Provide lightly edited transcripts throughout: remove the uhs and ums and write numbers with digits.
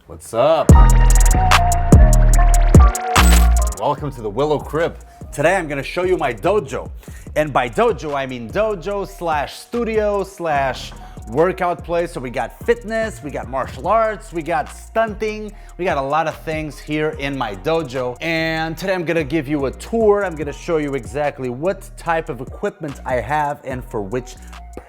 What's up? Welcome to the Willow crib. Today I'm gonna show you my dojo. And by dojo, I mean dojo slash studio slash workout place. So we got fitness, we got martial arts, we got stunting, we got a lot of things here in my dojo. And today I'm gonna give you a tour. I'm gonna show you exactly what type of equipment I have and for which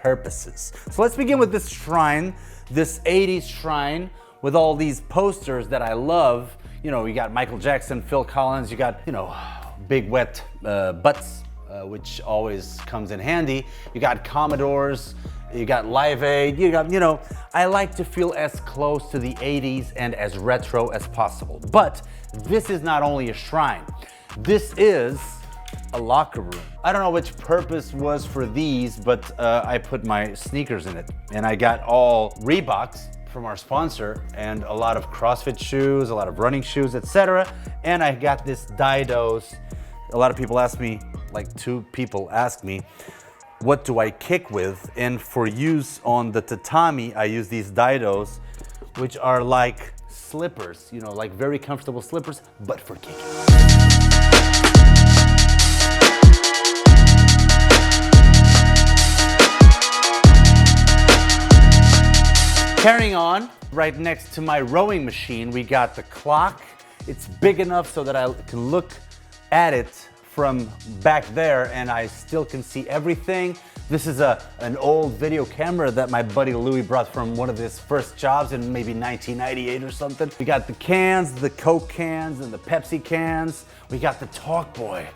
purposes. So let's begin with this shrine, this 80s shrine with all these posters that I love. You know, you got Michael Jackson, Phil Collins, you got, you know, big wet butts, which always comes in handy. You got Commodores, you got Live Aid, you got, you know, I like to feel as close to the 80s and as retro as possible. But this is not only a shrine, this is a locker room. I don't know which purpose was for these, but I put my sneakers in it. And I got all Reeboks from our sponsor and a lot of CrossFit shoes, a lot of running shoes, etc. And I got this Didos. A lot of people ask me, like 2 people ask me, what do I kick with? And for use on the tatami, I use these Didos, which are like slippers, you know, like very comfortable slippers, but for kicking. Carrying on, right next to my rowing machine, we got the clock. It's big enough so that I can look at it from back there and I still can see everything. This is an old video camera that my buddy Louis brought from one of his first jobs in maybe 1998 or something. We got the cans, the Coke cans and the Pepsi cans. We got the Talk Boy.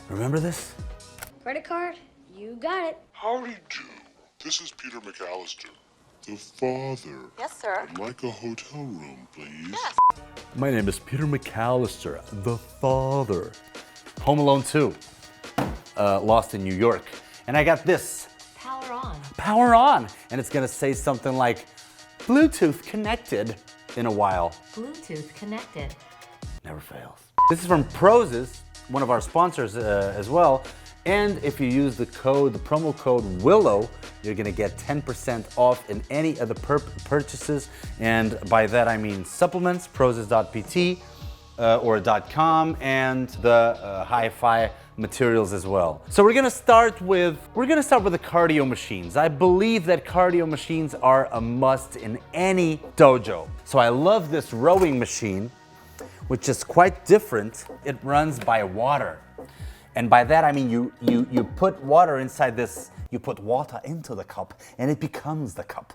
Remember this? Credit card? You got it. Howdy do. This is Peter McAllister, the father. Yes, sir. I'd like a hotel room, please. Yes. My name is Peter McAllister, the father. Home Alone 2, Lost in New York. And I got this. Power on. Power on. And it's gonna say something like, Bluetooth connected in a while. Bluetooth connected. Never fails. This is from Prozis, one of our sponsors as well. And if you use the promo code WILLOW, you're gonna get 10% off in any of the purchases. And by that I mean supplements, prozis.pt or .com, and the hi-fi materials as well. So we're gonna start with the cardio machines. I believe that cardio machines are a must in any dojo. So I love this rowing machine, which is quite different. It runs by water. And by that I mean you put water inside this, you put water into the cup and it becomes the cup.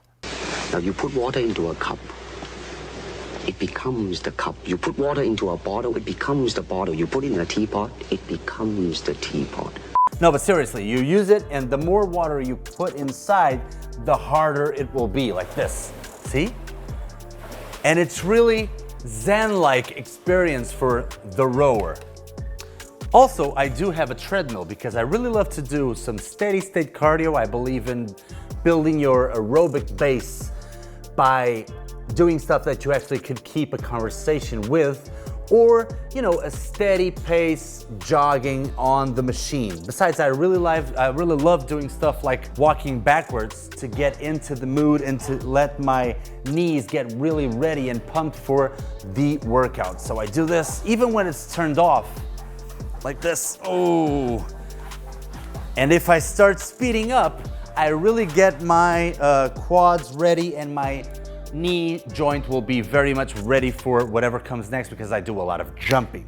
Now you put water into a cup, it becomes the cup. You put water into a bottle, it becomes the bottle. You put it in a teapot, it becomes the teapot. No, but seriously, you use it and the more water you put inside, the harder it will be, like this. See? And it's really Zen-like experience for the rower. Also, I do have a treadmill because I really love to do some steady state cardio. I believe in building your aerobic base by doing stuff that you actually could keep a conversation with, or, you know, a steady pace jogging on the machine. Besides, I really love doing stuff like walking backwards to get into the mood and to let my knees get really ready and pumped for the workout. So I do this even when it's turned off. Like this, oh. And if I start speeding up, I really get my quads ready and my knee joint will be very much ready for whatever comes next because I do a lot of jumping.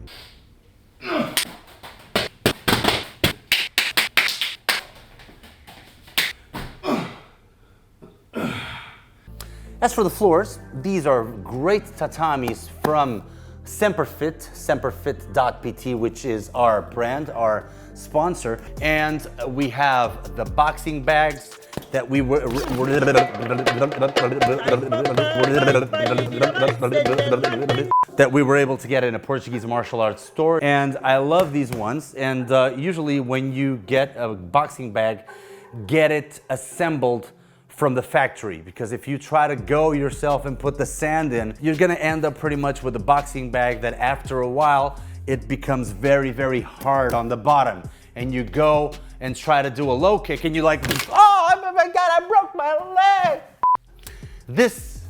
As for the floors, these are great tatamis from Semperfit, semperfit.pt, which is our brand, our sponsor. And we have the boxing bags that we were able to get in a Portuguese martial arts store. And I love these ones. And usually when you get a boxing bag, get it assembled from the factory, because if you try to go yourself and put the sand in, you're gonna end up pretty much with a boxing bag that after a while, it becomes very, very hard on the bottom. And you go and try to do a low kick and you're like, oh my God, I broke my leg. This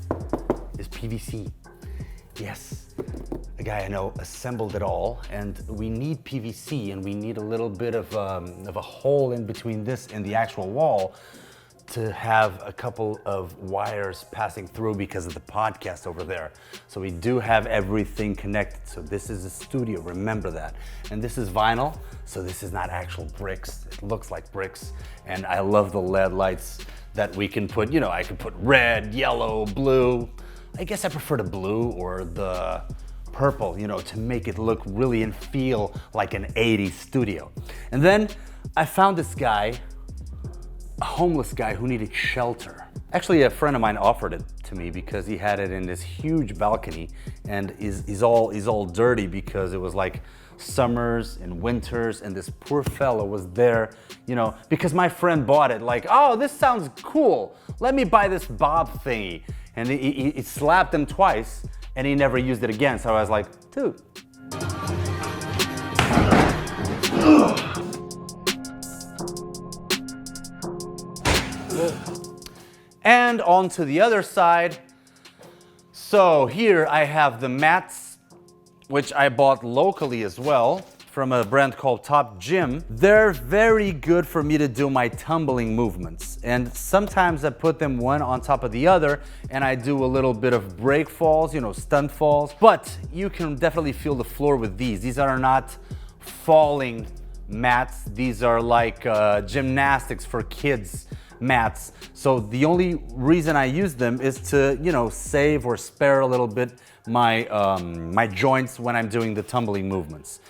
is PVC. Yes, a guy I know assembled it all, and we need PVC, and we need a little bit of a hole in between this and the actual wall to have a couple of wires passing through because of the podcast over there. So we do have everything connected. So this is a studio, remember that. And this is vinyl, so this is not actual bricks. It looks like bricks. And I love the LED lights that we can put, you know, I can put red, yellow, blue. I guess I prefer the blue or the purple, you know, to make it look really and feel like an 80s studio. And then I found this guy, a homeless guy who needed shelter. Actually, a friend of mine offered it to me because he had it in this huge balcony, and he's all dirty because it was like summers and winters, and this poor fellow was there, you know, because my friend bought it like, oh, this sounds cool. Let me buy this bob thingy. And he slapped him twice, and he never used it again. So I was like, dude. And on to the other side. So here I have the mats, which I bought locally as well from a brand called Top Gym. They're very good for me to do my tumbling movements. And sometimes I put them one on top of the other, and I do a little bit of break falls, you know, stunt falls. But you can definitely feel the floor with these. These are not falling mats. These are like gymnastics for kids mats. So the only reason I use them is to, you know, save or spare a little bit my my joints when I'm doing the tumbling movements.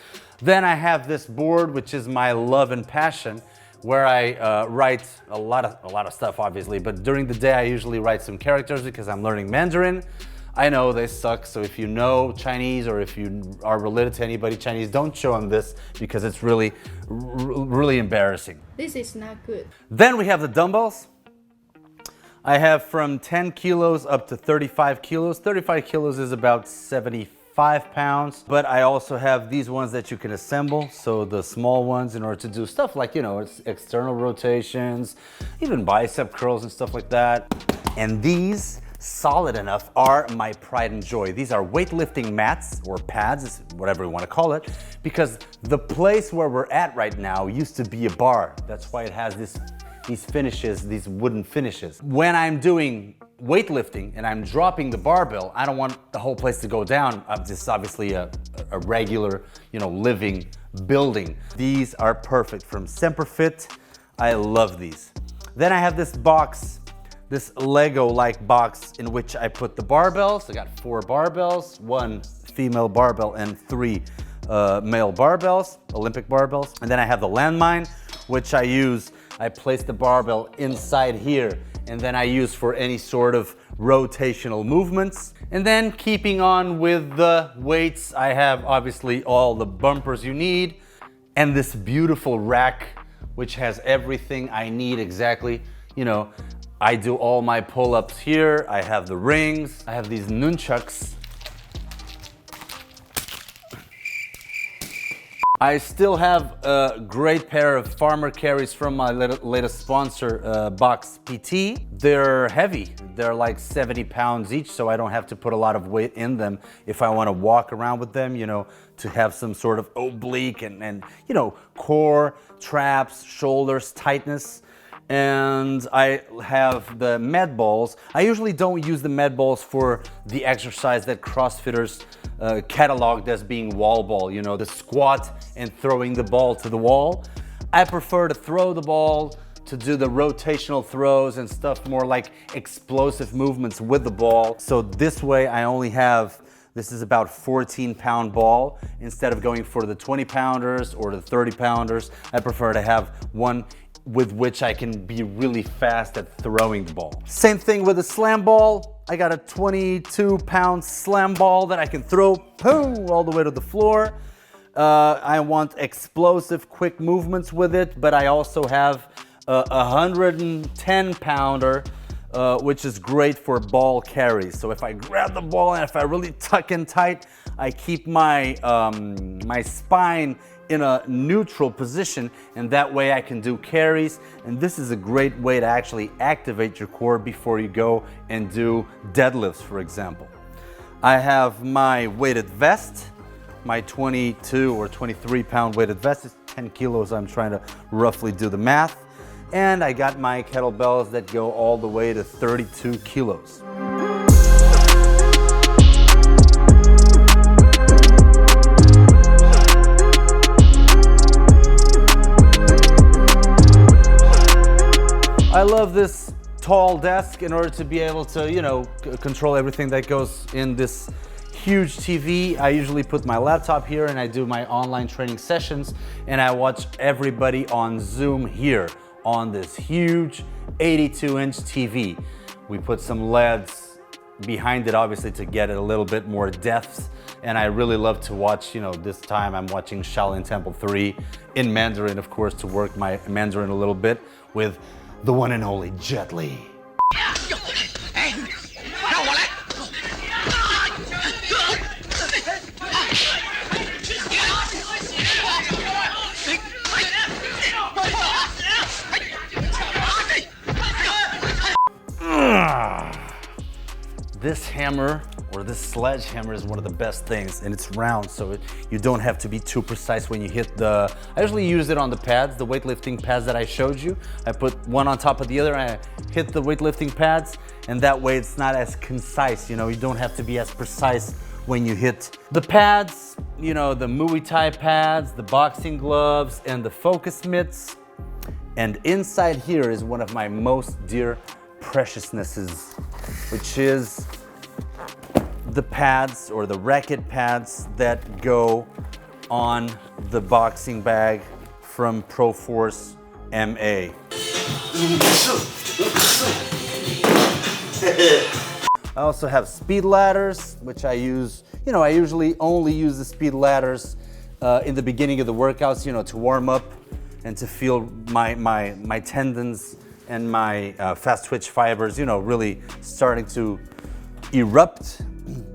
Then I have this board, which is my love and passion, where I write a lot of stuff, obviously. But during the day, I usually write some characters because I'm learning Mandarin. I know they suck, so if you know Chinese or if you are related to anybody Chinese, don't show them this because it's really embarrassing. This is not good. Then we have the dumbbells. I have from 10 kilos up to 35 kilos. 35 kilos is about 75 pounds. But I also have these ones that you can assemble. So the small ones in order to do stuff like, you know, it's external rotations, even bicep curls and stuff like that. And these, solid enough, are my pride and joy. These are weightlifting mats or pads, whatever you want to call it, because the place where we're at right now used to be a bar. That's why it has these finishes, these wooden finishes. When I'm doing weightlifting and I'm dropping the barbell, I don't want the whole place to go down. This is obviously a regular, you know, living building. These are perfect from Semperfit. I love these. Then I have this box, this Lego-like box in which I put the barbells. I got 4 barbells, 1 female barbell and 3 male barbells, Olympic barbells. And then I have the landmine, which I use. I place the barbell inside here, and then I use for any sort of rotational movements. And then keeping on with the weights, I have obviously all the bumpers you need, and this beautiful rack, which has everything I need exactly. You know, I do all my pull-ups here. I have the rings. I have these nunchucks. I still have a great pair of farmer carries from my latest sponsor, Box PT. They're heavy. They're like 70 pounds each, so I don't have to put a lot of weight in them if I want to walk around with them, you know, to have some sort of oblique and you know, core, traps, shoulders, tightness. And I have the med balls. I usually don't use the med balls for the exercise that CrossFitters cataloged as being wall ball, you know, the squat and throwing the ball to the wall. I prefer to throw the ball, to do the rotational throws and stuff, more like explosive movements with the ball. So this way I only have, this is about 14-pound ball. Instead of going for the 20 pounders or the 30 pounders, I prefer to have one with which I can be really fast at throwing the ball. Same thing with the slam ball. I got a 22-pound slam ball that I can throw, boom, all the way to the floor. I want explosive, quick movements with it, but I also have a 110-pounder, which is great for ball carries. So if I grab the ball and if I really tuck in tight, I keep my my spine in a neutral position, and that way I can do carries. And this is a great way to actually activate your core before you go and do deadlifts, for example. I have my weighted vest, my 22 or 23 pound weighted vest. It's 10 kilos, I'm trying to roughly do the math. And I got my kettlebells that go all the way to 32 kilos. I love this tall desk in order to be able to, you know, control everything that goes in this huge TV. I usually put my laptop here and I do my online training sessions, and I watch everybody on Zoom here on this huge 82-inch TV. We put some LEDs behind it, obviously, to get it a little bit more depth. And I really love to watch, you know, this time I'm watching Shaolin Temple 3 in Mandarin, of course, to work my Mandarin a little bit with the one and only Jet Li. This hammer, or this sledgehammer, is one of the best things, and it's round, so you don't have to be too precise when you hit the... I usually use it on the pads, the weightlifting pads that I showed you. I put one on top of the other, and I hit the weightlifting pads, and that way it's not as concise, you know, you don't have to be as precise when you hit the pads, you know, the Muay Thai pads, the boxing gloves, and the focus mitts. And inside here is one of my most dear preciousnesses, which is the pads, or the racket pads, that go on the boxing bag from Proforce MA. I also have speed ladders, which I use, you know, I usually only use the speed ladders in the beginning of the workouts, you know, to warm up and to feel my tendons and my fast twitch fibers, you know, really starting to erupt.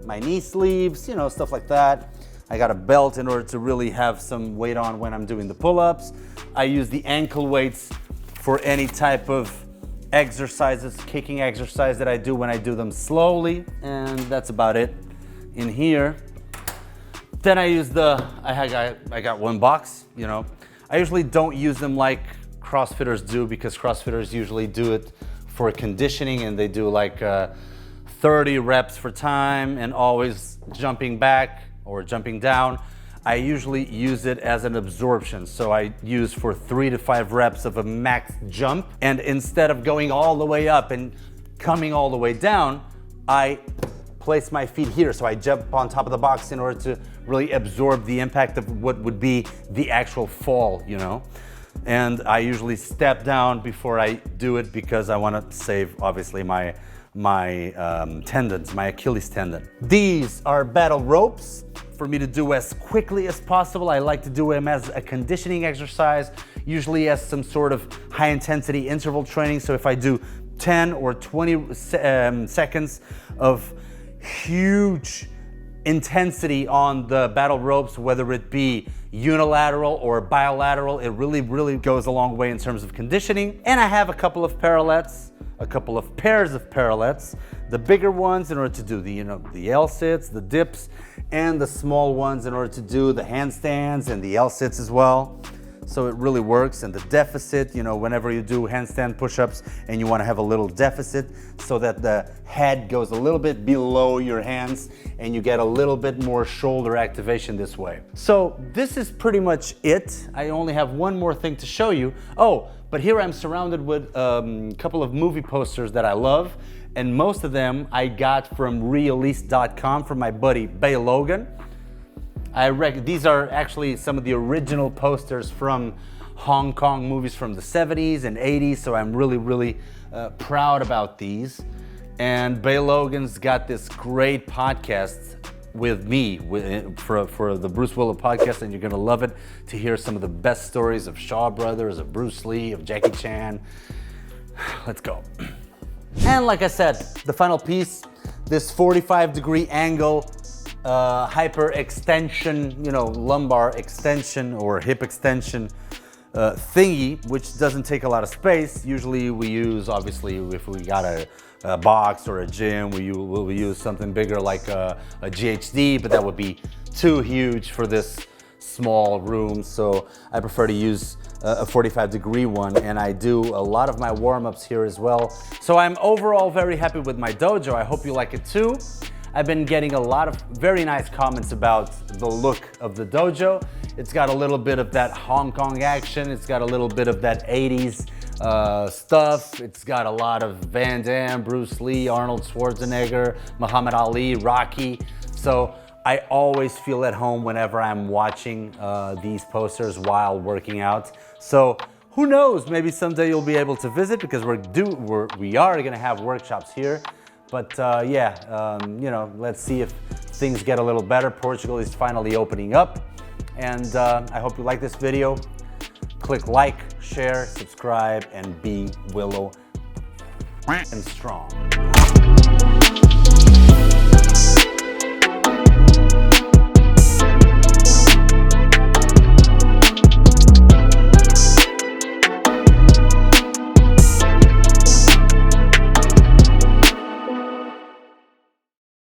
My knee sleeves, you know, stuff like that. I got a belt in order to really have some weight on when I'm doing the pull-ups. I use the ankle weights for any type of exercises, kicking exercise that I do when I do them slowly, and that's about it in here. Then I use I got one box, you know. I usually don't use them like CrossFitters do, because CrossFitters usually do it for conditioning, and they do like 30 reps for time and always jumping back or jumping down. I usually use it as an absorption. So I use for 3 to 5 reps of a max jump. And instead of going all the way up and coming all the way down, I place my feet here. So I jump on top of the box in order to really absorb the impact of what would be the actual fall, you know. And I usually step down before I do it, because I want to save, obviously, my tendons, my Achilles tendon. These are battle ropes for me to do as quickly as possible. I like to do them as a conditioning exercise, usually as some sort of high intensity interval training. So if I do 10 or 20 seconds of huge intensity on the battle ropes, whether it be unilateral or bilateral, it really goes a long way in terms of conditioning. And I have a couple of parallettes, a couple of pairs of parallettes, the bigger ones in order to do the, you know, the L-sits, the dips, and the small ones in order to do the handstands and the L-sits as well. So it really works. And the deficit, you know, whenever you do handstand push-ups and you want to have a little deficit so that the head goes a little bit below your hands and you get a little bit more shoulder activation this way. So this is pretty much it. I only have one more thing to show you. Oh, but here I'm surrounded with a couple of movie posters that I love, and most of them I got from Realist.com from my buddy Bay Logan. These are actually some of the original posters from Hong Kong movies from the 70s and 80s, so I'm really proud about these. And Bay Logan's got this great podcast with me for the Bruce Willow podcast, and you're gonna love it to hear some of the best stories of Shaw Brothers, of Bruce Lee, of Jackie Chan. Let's go. And like I said, the final piece, this 45-degree angle hyper extension, you know, lumbar extension or hip extension thingy, which doesn't take a lot of space. Usually we use, obviously, if we got a box or a gym. We'll use something bigger like a GHD, but that would be too huge for this small room. So I prefer to use a 45-degree one, and I do a lot of my warm-ups here as well. So I'm overall very happy with my dojo. I hope you like it too. I've been getting a lot of very nice comments about the look of the dojo. It's got a little bit of that Hong Kong action. It's got a little bit of that 80s stuff. It's got a lot of Van Damme, Bruce Lee, Arnold Schwarzenegger, Muhammad Ali, Rocky. So I always feel at home whenever I'm watching these posters while working out. So who knows, maybe someday you'll be able to visit, because we are gonna have workshops here. But you know, let's see if things get a little better. Portugal is finally opening up. And I hope you like this video. Click like, share, subscribe, and be Willow and strong.